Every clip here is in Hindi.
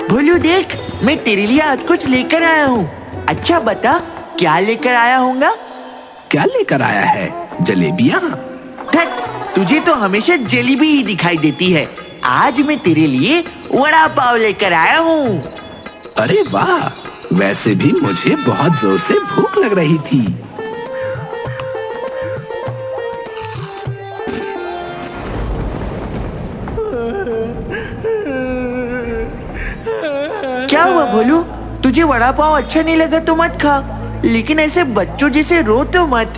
भोलू देख, मैं तेरे लिए आज कुछ लेकर आया हूँ। अच्छा बता, क्या लेकर आया होगा? क्या लेकर आया है? जलेबियाँ? तुझे तो हमेशा जलेबी ही दिखाई देती है। आज मैं तेरे लिए वड़ा पाव लेकर आया हूँ। अरे वाह, वैसे भी मुझे बहुत जोर से भूख लग रही थी। क्या हुआ भोलू, तुझे वड़ा पाव अच्छा नहीं लगा तो मत खा, लेकिन ऐसे बच्चों जैसे रो तो मत।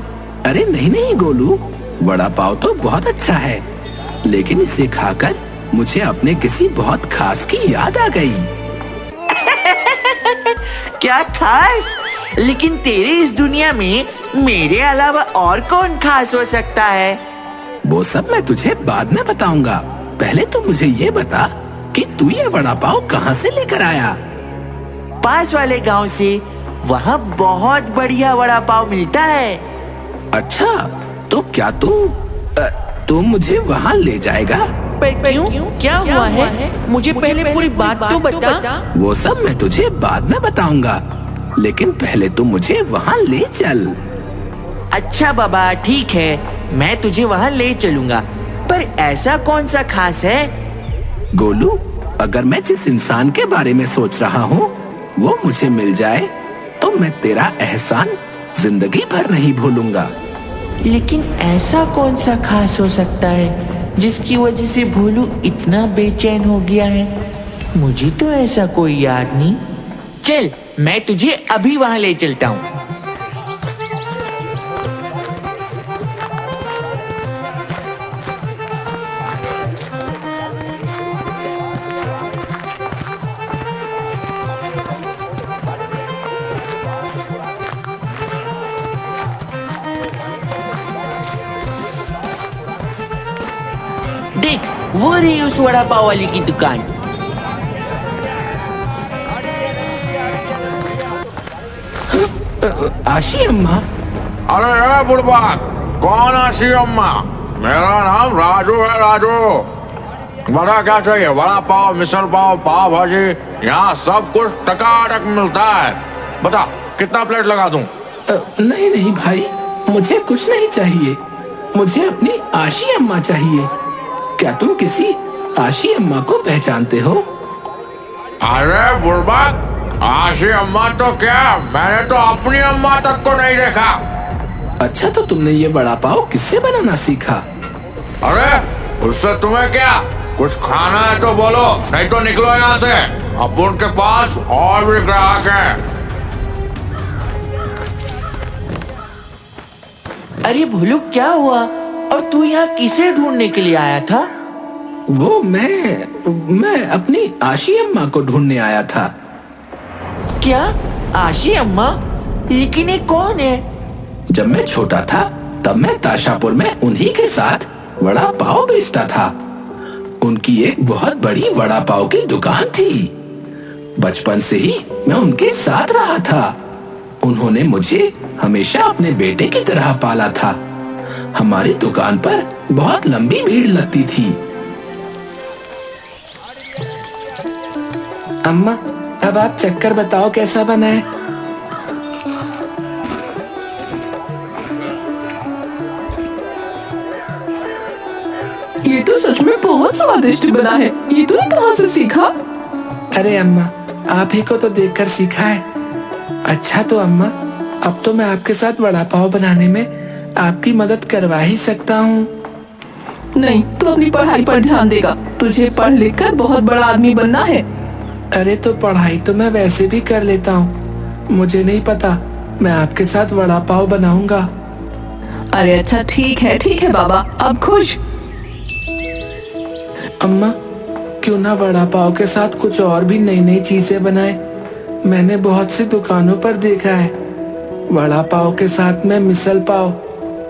अरे नहीं नहीं गोलू, वड़ा पाव तो बहुत अच्छा है, लेकिन इसे खाकर मुझे अपने किसी बहुत खास की याद आ गई। क्या खास? लेकिन तेरे इस दुनिया में मेरे अलावा और कौन खास हो सकता है? वो सब मैं तुझे बाद में बताऊंगा। पहले तो मुझे ये बता कि तू ये वड़ा पाव कहाँ से लेकर आया? पास वाले गांव से। वहाँ बहुत बढ़िया वड़ा पाव मिलता है। अच्छा, तो क्या तू मुझे वहाँ ले जाएगा? क्यों? क्या हुआ है? मुझे पहले पूरी बात तो बता। वो सब मैं तुझे बाद में बताऊंगा, लेकिन पहले तू मुझे वहाँ ले चल। अच्छा बाबा, ठीक है, मैं तुझे वहाँ ले चलूंगा, पर ऐसा कौन सा खास है? गोलू, अगर मैं जिस इंसान के बारे में सोच रहा हूँ वो मुझे मिल जाए तो मैं तेरा एहसान जिंदगी भर नहीं भूलूंगा। लेकिन ऐसा कौन सा खास हो सकता है जिसकी वजह से भोलू इतना बेचैन हो गया है? मुझे तो ऐसा कोई याद नहीं। चल, मैं तुझे अभी वहाँ ले चलता हूँ। देख, वो रही उस वड़ा पाव वाले की दुकान। आशी अम्मा? अरे बुढ़बाक, कौन आशी अम्मा? मेरा नाम राजू है, राजू। बता क्या चाहिए? वड़ा पाव, मिसल पाव, पाव भाजी, यहाँ सब कुछ टकाटक मिलता है। बता, कितना प्लेट लगा दूं? नहीं नहीं भाई, मुझे कुछ नहीं चाहिए। मुझे अपनी आशी अम्मा चाहिए। क्या तुम किसी आशी अम्मा को पहचानते हो? अरे बुढ़बाक, आशी अम्मा तो क्या, मैंने तो अपनी अम्मा तक को नहीं देखा। अच्छा, तो तुमने ये वड़ा पाव किससे बनाना सीखा? अरे उससे तुम्हें क्या? कुछ खाना है तो बोलो, नहीं तो निकलो यहाँ से। अब उनके पास और भी ग्राहक हैं। अरे भोलू, क्या हुआ? और तू यहाँ किसे ढूंढने के लिए आया था? वो मैं अपनी आशी अम्मा को ढूंढने आया था। क्या? आशी अम्मा? लेकिन ये कौन है? जब मैं छोटा था तब मैं ताशापुर में उन्हीं के साथ वड़ा पाव बेचता था। उनकी एक बहुत बड़ी वड़ा पाव की दुकान थी। बचपन से ही मैं उनके साथ रहा था। उन्होंने मुझे हमेशा अपने बेटे की तरह पाला था। हमारी दुकान पर बहुत लंबी भीड़ लगती थी। अम्मा, अब आप चक्कर बताओ कैसा बना है? ये तो सच में बहुत स्वादिष्ट बना है। ये तूने कहाँ से सीखा? अरे अम्मा, आप ही को तो देखकर सीखा है। अच्छा तो अम्मा, अब तो मैं आपके साथ वड़ा पाव बनाने में आपकी मदद करवा ही सकता हूँ। नहीं, तू अपनी पढ़ाई पर ध्यान देगा। तुझे पढ़ लिख कर बहुत बड़ा आदमी बनना है। अरे तो पढ़ाई तो मैं वैसे भी कर लेता हूँ। मुझे नहीं पता, मैं आपके साथ वड़ा पाव बनाऊंगा। अरे अच्छा, ठीक है बाबा, अब खुश। अम्मा, क्यों ना वड़ा पाव के साथ कुछ और भी नई नई चीजें बनाए। मैंने बहुत सी दुकानों पर देखा है वड़ा पाव के साथ में मिसल पाव,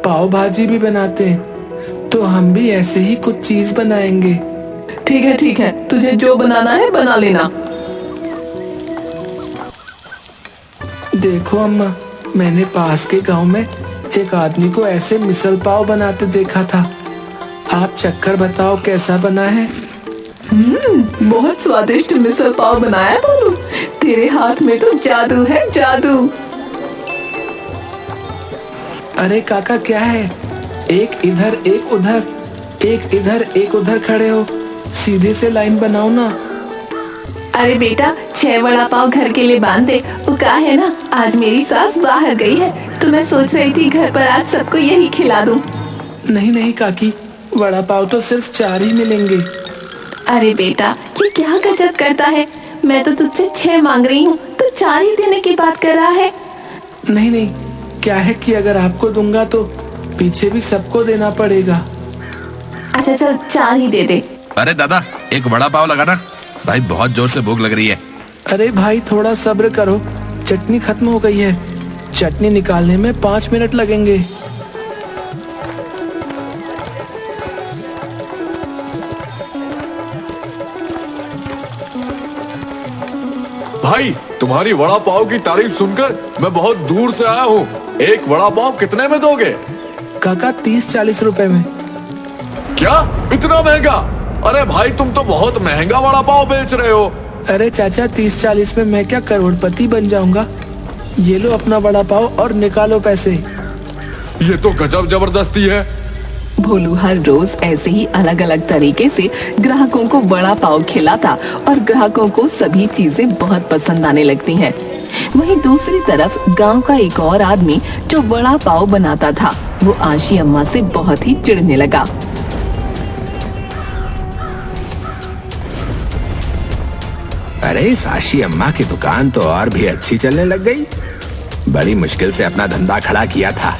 पाव भाजी भी बनाते हैं। तो हम भी ऐसे ही कुछ चीज बनाएंगे। ठीक है, तुझे जो बनाना है बना लेना। देखो अम्मा, मैंने पास के गांव में एक आदमी को ऐसे मिसल पाव बनाते देखा था। आप चक्कर बताओ कैसा बना है। बहुत स्वादिष्ट मिसल पाव बनाया है बोलू। तेरे हाथ में तो जादू है, जादू। अरे काका क्या है, एक इधर एक उधर, एक इधर एक उधर खड़े हो, सीधे से लाइन बनाओ ना। अरे बेटा, 6 वड़ा पाव घर के लिए बांध दे। वो क्या है ना, आज मेरी सास बाहर गई है तो मैं सोच रही थी घर पर आज सबको यही खिला दूं। नहीं नहीं काकी, वड़ा पाव तो सिर्फ 4 ही मिलेंगे। अरे बेटा, ये क्या गजब करता है। मैं तो तुझसे 6 मांग रही हूँ तो 4 ही देने की बात कर रहा है। नहीं नहीं, क्या है कि अगर आपको दूंगा तो पीछे भी सबको देना पड़ेगा। अच्छा चल, 4 ही दे दे। अरे दादा, एक वड़ा पाव लगाना भाई, बहुत जोर से भूख लग रही है। अरे भाई थोड़ा सब्र करो, चटनी खत्म हो गई है। चटनी निकालने में 5 मिनट लगेंगे। भाई, तुम्हारी वड़ा पाव की तारीफ सुनकर मैं बहुत दूर से आया हूँ। एक वड़ा पाव कितने में दोगे? काका 30-40 रुपए में। क्या, इतना महंगा? अरे भाई, तुम तो बहुत महंगा वड़ा पाव बेच रहे हो। अरे चाचा, 30-40 में मैं क्या करोड़पति बन जाऊंगा। ये लो अपना वड़ा पाव और निकालो पैसे। ये तो गजब जबरदस्ती है। भोलू हर रोज ऐसे ही अलग अलग तरीके से ग्राहकों को वड़ा पाव खिलाता और ग्राहकों को सभी चीजें बहुत पसंद आने लगती हैं। वहीं दूसरी तरफ गांव का एक और आदमी जो वड़ा पाव बनाता था, वो आशी अम्मा से बहुत ही चिढ़ने लगा। अरे इस आशी अम्मा की दुकान तो और भी अच्छी चलने लग गई। बड़ी मुश्किल से अपना धंधा खड़ा किया था,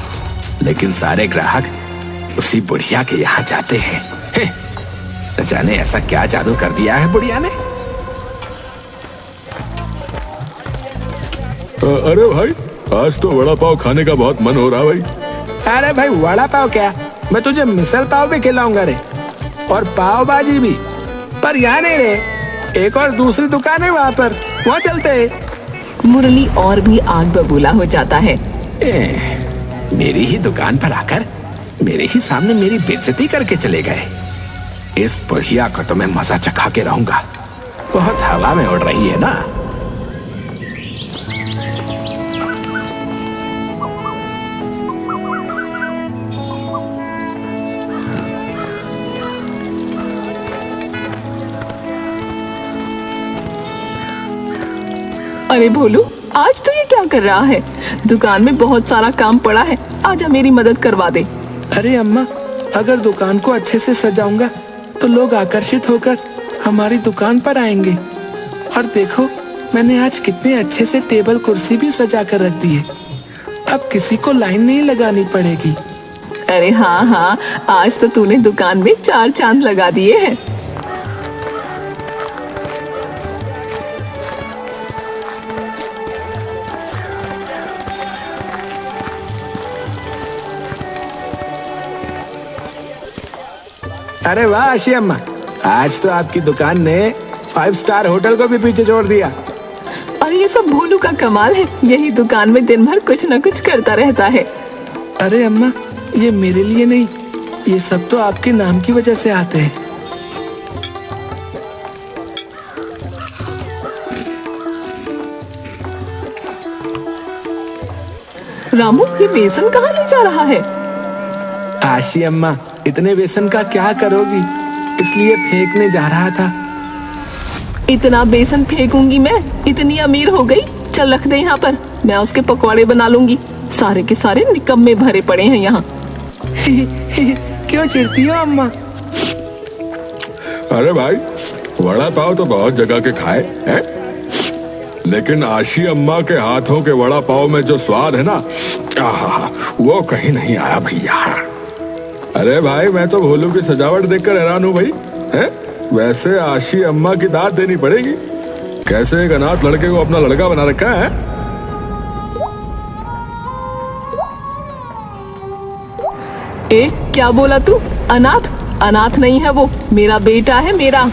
लेकिन सारे ग्राहक उसी बुढ़िया के यहाँ जाते हैं। न जाने ऐसा क्या जादू कर दिया है बुढ़िया ने। अरे भाई, आज तो वड़ा पाव खाने का बहुत मन हो रहा भाई। अरे भाई, वड़ा पाव क्या, मैं तुझे मिसल पाव भी खिलाऊंगा रे, और पाव भाजी भी। पर यहाँ नहीं रे, एक और दूसरी दुकान है वहाँ पर, वहाँ चलते हैं। मुरली और भी आग बबूला हो जाता है। मेरी ही दुकान पर आकर मेरे ही सामने मेरी बेइज्जती करके चले गए। इस बुढ़िया को तो मैं मजा चखा के रहूंगा। बहुत हवा में उड़ रही है ना। अरे भोलू, आज तो ये क्या कर रहा है? दुकान में बहुत सारा काम पड़ा है, आजा मेरी मदद करवा दे। अरे अम्मा, अगर दुकान को अच्छे से सजाऊंगा तो लोग आकर्षित होकर हमारी दुकान पर आएंगे। और देखो, मैंने आज कितने अच्छे से टेबल कुर्सी भी सजा कर रख दी है। अब किसी को लाइन नहीं लगानी पड़ेगी। अरे हाँ, आज तो तूने दुकान में 4 चांद लगा दिए हैं। अरे वाह आशी अम्मा, आज तो आपकी दुकान ने 5 स्टार होटल को भी पीछे छोड़ दिया। और ये सब भोलू का कमाल है, यही दुकान में दिन भर कुछ न कुछ करता रहता है। अरे अम्मा, ये मेरे लिए नहीं, ये सब तो आपके नाम की वजह से आते हैं। रामू, ये बेसन कहाँ ले जा रहा है? आशी अम्मा, इतने बेसन का क्या करोगी, इसलिए फेंकने जा रहा था। इतना बेसन फेंकूंगी मैं? इतनी अमीर हो गई? चल रख दे यहाँ पर, मैं उसके पकौड़े बना लूंगी। सारे के सारे निकम्मे भरे पड़े हैं यहाँ। क्यों चिढ़ती हो अम्मा? अरे भाई, वड़ा पाव तो बहुत जगह के खाए हैं, लेकिन आशी अम्मा के हाथों के वड़ा पाव में जो स्वाद है ना, वो कहीं नहीं आया भैया। अरे भाई, मैं तो भोलू की सजावट देखकर हैरान हूँ भाई। हैं? वैसे आशी अम्मा की दाद देनी पड़ेगी। कैसे एक अनाथ लड़के को अपना लड़का बना रखा है। क्या बोला तू? अनाथ? अनाथ नहीं है वो, मेरा बेटा है, मेरा।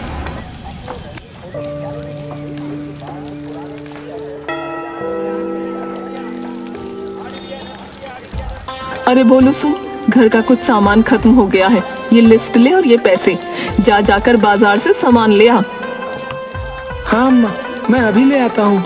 अरे भोलू सुन, घर का कुछ सामान खत्म हो गया है, ये लिस्ट ले और ये पैसे, जा जाकर बाजार से सामान ले आ। हाँ अम्मा, मैं अभी ले आता हूँ।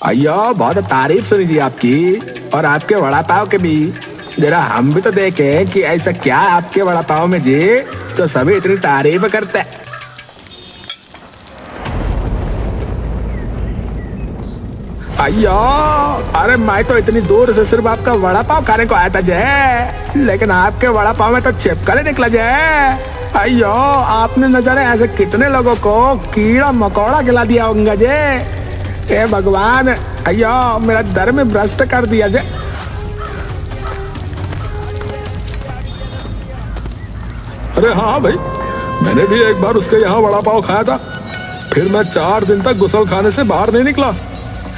अयो, बहुत तारीफ सुनी जी आपकी, और आपके वड़ा पाव के भी। जरा हम भी तो देखें कि ऐसा क्या है आपके वड़ा पाव में जी, तो सभी इतनी तारीफ करते हैं। अयो, अरे मैं तो इतनी दूर से सिर्फ आपका वड़ा पाव खाने को आया था जे, लेकिन आपके वड़ा पाव में तो छिपकली निकला जे। अयो, आपने न जाने ऐसे कितने लोगों को कीड़ा मकोड़ा खिला दिया होगा जे। हे भगवान, अयो मेरा धर्म भ्रष्ट कर दिया जे। अरे हाँ भाई, मैंने भी एक बार उसके यहाँ वड़ा पाव खाया था, फिर मैं 4 दिन तक गुसल खाने से बाहर नहीं निकला।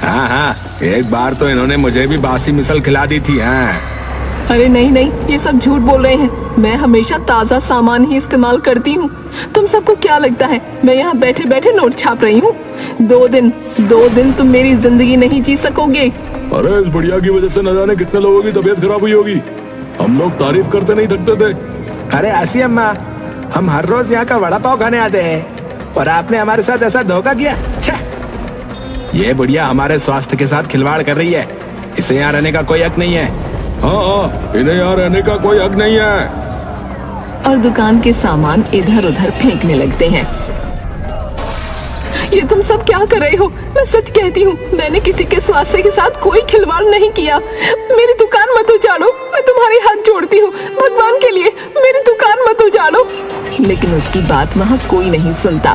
हाँ हाँ, एक बार तो इन्होंने मुझे भी बासी मिसल खिला दी थी। हाँ अरे नहीं नहीं, ये सब झूठ बोल रहे हैं। मैं हमेशा ताज़ा सामान ही इस्तेमाल करती हूँ। तुम सबको क्या लगता है मैं यहाँ बैठे बैठे नोट छाप रही हूँ? 2 दिन तुम मेरी जिंदगी नहीं जी सकोगे। अरे इस बुढ़िया की वजह से न जाने कितने लोगों की तबीयत खराब हुई होगी। हम लोग तारीफ करते नहीं थकते थे। अरे आसी अम्मा, हम हर रोज यहाँ का वड़ा पाव खाने आते हैं और आपने हमारे साथ ऐसा धोखा किया। छे! ये बुढ़िया हमारे स्वास्थ्य के साथ खिलवाड़ कर रही है। इसे यहाँ रहने का कोई हक नहीं है। हाँ, इन्हें यहाँ रहने का कोई हक नहीं है। और दुकान के सामान इधर उधर फेंकने लगते हैं। ये तुम सब क्या कर रहे हो? मैं सच कहती हूँ, मैंने किसी के स्वास्थ्य के साथ कोई खिलवाड़ नहीं किया। मेरी दुकान मत उजाड़ो, मैं तुम्हारे हाथ जोड़ती हूँ, भगवान के लिए मेरी दुकान मत उजाड़ो। लेकिन उसकी बात वहाँ कोई नहीं सुनता।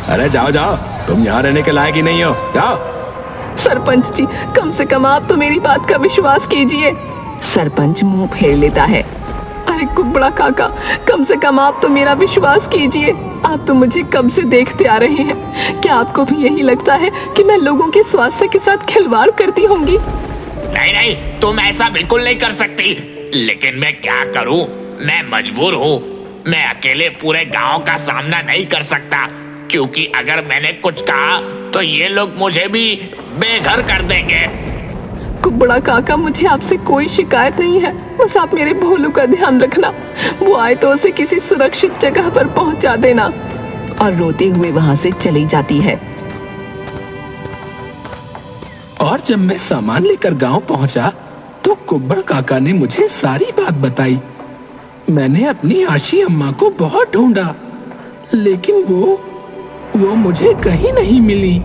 अरे जाओ जाओ, तुम यहाँ रहने के लायक ही नहीं हो, जाओ। सरपंच जी, कम से कम आप तो मेरी बात का विश्वास कीजिए। सरपंच मुंह फेर लेता है। अरे कुबड़ा काका, कम से कम आप तो मेरा विश्वास कीजिए। आप तो मुझे कब से देखते आ रहे हैं। क्या आपको भी यही लगता है कि मैं लोगों के स्वास्थ्य के साथ खिलवाड़ करती होंगी? नहीं नहीं, तुम ऐसा बिल्कुल नहीं कर सकती। लेकिन मैं क्या करूं, मैं मजबूर हूं। मैं अकेले पूरे गांव का सामना नहीं कर सकता, क्योंकि अगर मैंने कुछ कहा तो ये लोग मुझे भी बेघर कर देंगे। कुबड़ा काका, मुझे आपसे कोई शिकायत नहीं है, बस आप मेरे भोलू का ध्यान रखना। वो आए तो उसे किसी सुरक्षित जगह पर पहुंचा देना। और रोते हुए वहां से चली जाती है। और जब मैं सामान लेकर गांव पहुंचा तो कुब्बड़ काका ने मुझे सारी बात बताई। मैंने अपनी आशी अम्मा को बहुत ढूंढा, लेकिन वो मुझे कहीं नहीं मिली।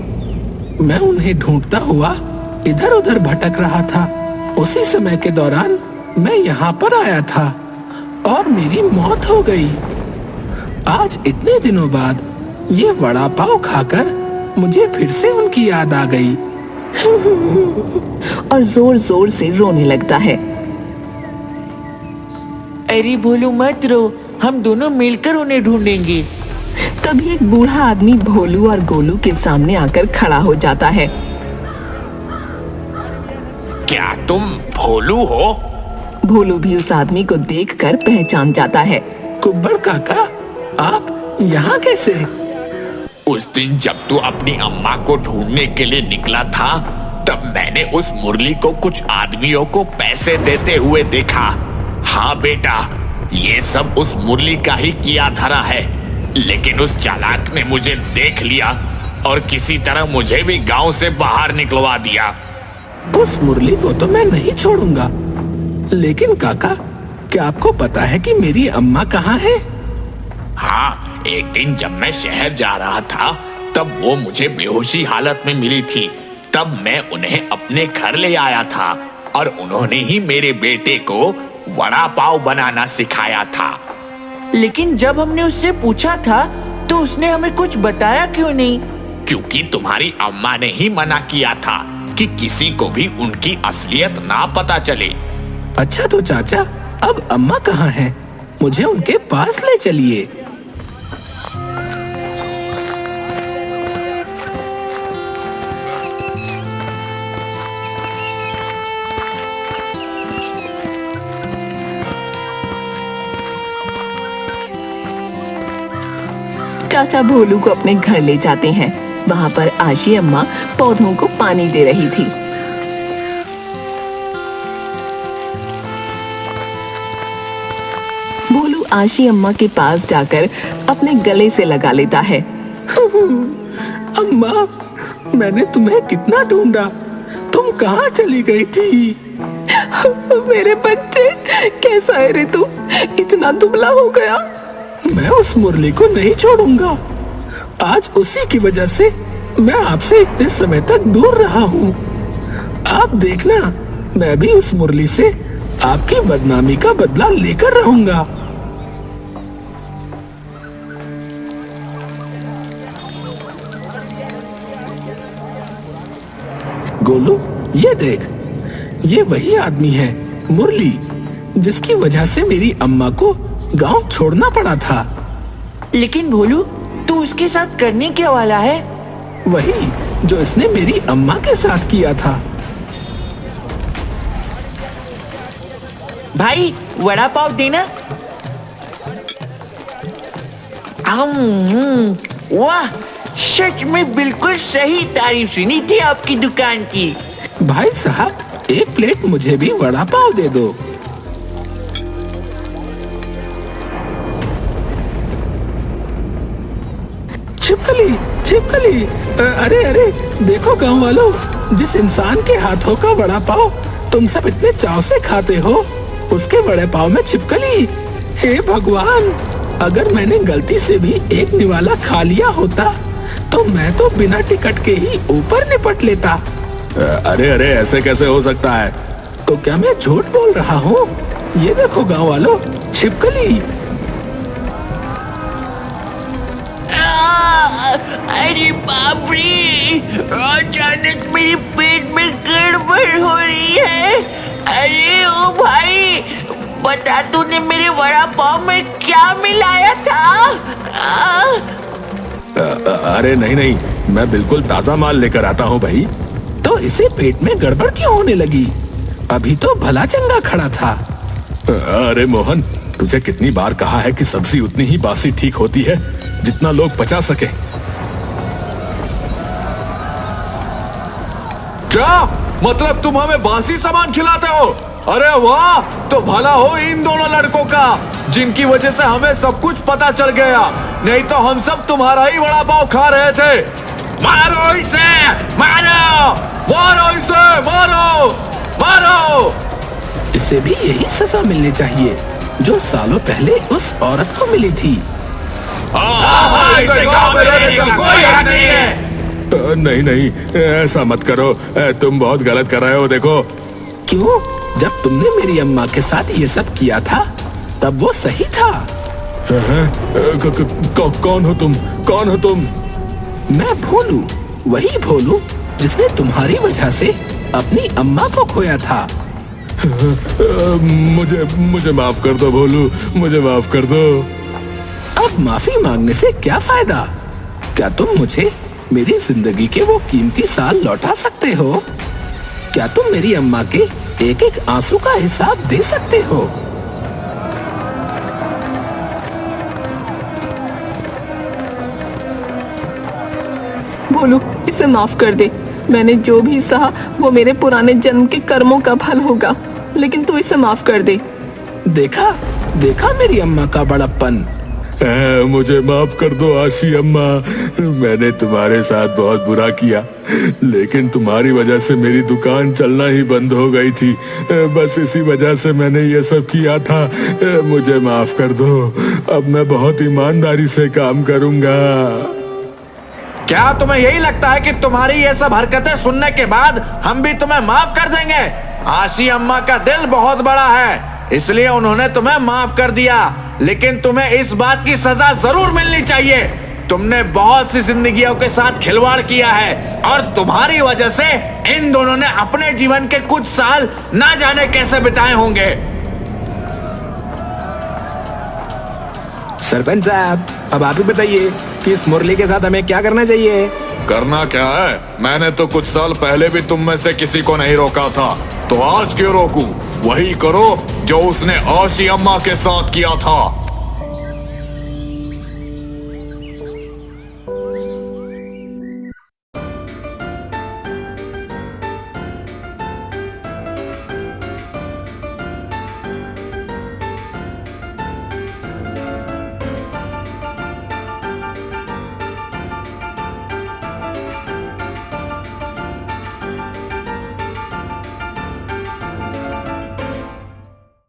मैं उन्हें ढूंढता हुआ इधर उधर भटक रहा था। उसी समय के दौरान मैं यहाँ पर आया था और मेरी मौत हो गई। आज इतने दिनों बाद ये वड़ा पाव खाकर मुझे फिर से उनकी याद आ गई। और जोर जोर से रोने लगता है। अरे भोलू मत रो, हम दोनों मिलकर उन्हें ढूंढेंगे। तभी एक बूढ़ा आदमी भोलू और गोलू के सामने आकर खड़ा हो जाता है। क्या तुम भोलू हो? भोलू भी उस आदमी को देखकर पहचान जाता है। कुब्बड़ काका, आप यहाँ कैसे? उस दिन जब तू अपनी अम्मा को ढूंढने के लिए निकला था, तब मैंने उस मुरली को कुछ आदमियों को पैसे देते हुए देखा। हाँ बेटा, ये सब उस मुरली का ही किया धरा है। लेकिन उस चालाक ने मुझे देख लिया और किसी तरह मुझे भी गांव से बाहर निकलवा दिया। उस मुरली को तो मैं नहीं छोड़ूंगा। लेकिन काका, क्या आपको पता है कि मेरी अम्मा कहाँ है? हाँ, एक दिन जब मैं शहर जा रहा था, तब वो मुझे बेहोशी हालत में मिली थी। तब मैं उन्हें अपने घर ले आया था और उन्होंने ही मेरे बेटे को वड़ा पाव बनाना सिखाया था। लेकिन जब हमने उससे पूछा था तो उसने हमें कुछ बताया क्यों नहीं? क्योंकि तुम्हारी अम्मा ने ही मना किया था कि किसी को भी उनकी असलियत ना पता चले। अच्छा तो चाचा, अब अम्मा कहाँ हैं? मुझे उनके पास ले चलिए। चाचा भोलू को अपने घर ले जाते हैं। वहाँ पर आशी अम्मा पौधों को पानी दे रही थी। भोलू आशी अम्मा के पास जाकर अपने गले से लगा लेता है। अम्मा, मैंने तुम्हें कितना ढूंढा, तुम कहाँ चली गई थी? मेरे बच्चे, कैसा है रे तू? इतना दुबला हो गया। मैं उस मुरली को नहीं छोड़ूंगा। आज उसी की वजह से मैं आपसे इतने समय तक दूर रहा हूँ। आप देखना, मैं भी उस मुरली से आपकी बदनामी का बदला लेकर रहूंगा। गोलू, ये देख, ये वही आदमी है, मुरली, जिसकी वजह से मेरी अम्मा को गांव छोड़ना पड़ा था। लेकिन भोलू, तू उसके साथ करने क्या वाला है? वही जो इसने मेरी अम्मा के साथ किया था। भाई, वड़ा पाव देना। वाह, सच में बिल्कुल सही तारीफ सुनी थी आपकी दुकान की। भाई साहब, एक प्लेट मुझे भी वड़ा पाव दे दो। छिपकली, छिपकली, अरे अरे, देखो गांव वालों, जिस इंसान के हाथों का वड़ा पाव तुम सब इतने चाव से खाते हो, उसके वड़े पाव में छिपकली। हे भगवान, अगर मैंने गलती से भी एक निवाला खा लिया होता तो मैं तो बिना टिकट के ही ऊपर निपट लेता। अरे अरे, ऐसे कैसे हो सकता है? तो क्या मैं झूठ बोल रहा हूँ? ये देखो गांव वालों, छिपकली। अरे बाप रे, अचानक मेरे पेट में गड़बड़ हो रही है। अरे ओ भाई, बता तूने मेरे वड़ा पाव में क्या मिलाया था? अरे नहीं नहीं, मैं बिल्कुल ताजा माल लेकर आता हूँ भाई। तो इसे पेट में गड़बड़ क्यों होने लगी? अभी तो भला चंगा खड़ा था। अरे मोहन, तुझे कितनी बार कहा है कि सब्जी उतनी ही बासी ठीक होती है जितना लोग पचा सके। क्या मतलब तुम हमें बासी सामान खिलाते हो? अरे वाह, तो भला हो इन दोनों लड़कों का, जिनकी वजह से हमें सब कुछ पता चल गया, नहीं तो हम सब तुम्हारा ही वड़ा पाव खा रहे थे। मारो इसे, मारो, मारो इसे, मारो, मारो। इसे भी यही सजा मिलनी चाहिए जो सालों पहले उस औरत को मिली थी। इसे गांव में रहने का कोई हक नहीं है। नहीं नहीं, ऐसा मत करो, तुम बहुत गलत कर रहे हो। देखो, क्यों? जब तुमने मेरी अम्मा के साथ ये सब किया था तब वो सही था। कौन हो तुम? कौन हो तुम? मैं भोलू, वही भोलू जिसने तुम्हारी वजह से अपनी अम्मा को खोया था। मुझे माफ कर दो भोलू, मुझे माफ कर दो। अब माफी मांगने से क्या फायदा? क्या तुम मुझे मेरी जिंदगी के वो कीमती साल लौटा सकते हो? क्या तुम मेरी अम्मा के एक एक आंसू का हिसाब दे सकते हो? भोलू, इसे माफ कर दे। मैंने जो भी सहा वो मेरे पुराने जन्म के कर्मों का फल होगा, लेकिन तू इसे माफ कर दे। देखा, देखा मेरी अम्मा का बड़प्पन। मुझे माफ कर दो आशी अम्मा, मैंने तुम्हारे साथ बहुत बुरा किया, लेकिन तुम्हारी वजह से मेरी दुकान चलना ही बंद हो गई थी। बस इसी वजह से मैंने ये सब किया था। मुझे माफ कर दो, अब मैं बहुत ईमानदारी से काम करूंगा। क्या तुम्हें यही लगता है कि तुम्हारी ये सब हरकतें सुनने के बाद हम भी तुम्हें माफ कर देंगे? आशी अम्मा का दिल बहुत बड़ा है, इसलिए उन्होंने तुम्हें माफ कर दिया, लेकिन तुम्हें इस बात की सजा जरूर मिलनी चाहिए। तुमने बहुत सी जिंदगियों के साथ खिलवाड़ किया है और तुम्हारी वजह से इन दोनों ने अपने जीवन के कुछ साल ना जाने कैसे बिताए होंगे। सरपंच साहब, अब आप ही बताइए कि इस मुरली के साथ हमें क्या करना चाहिए? करना क्या है? मैंने तो कुछ साल पहले भी तुम में से किसी को नहीं रोका था, तो आज क्यों रोकूं? वही करो जो उसने आशी अम्मा के साथ किया था।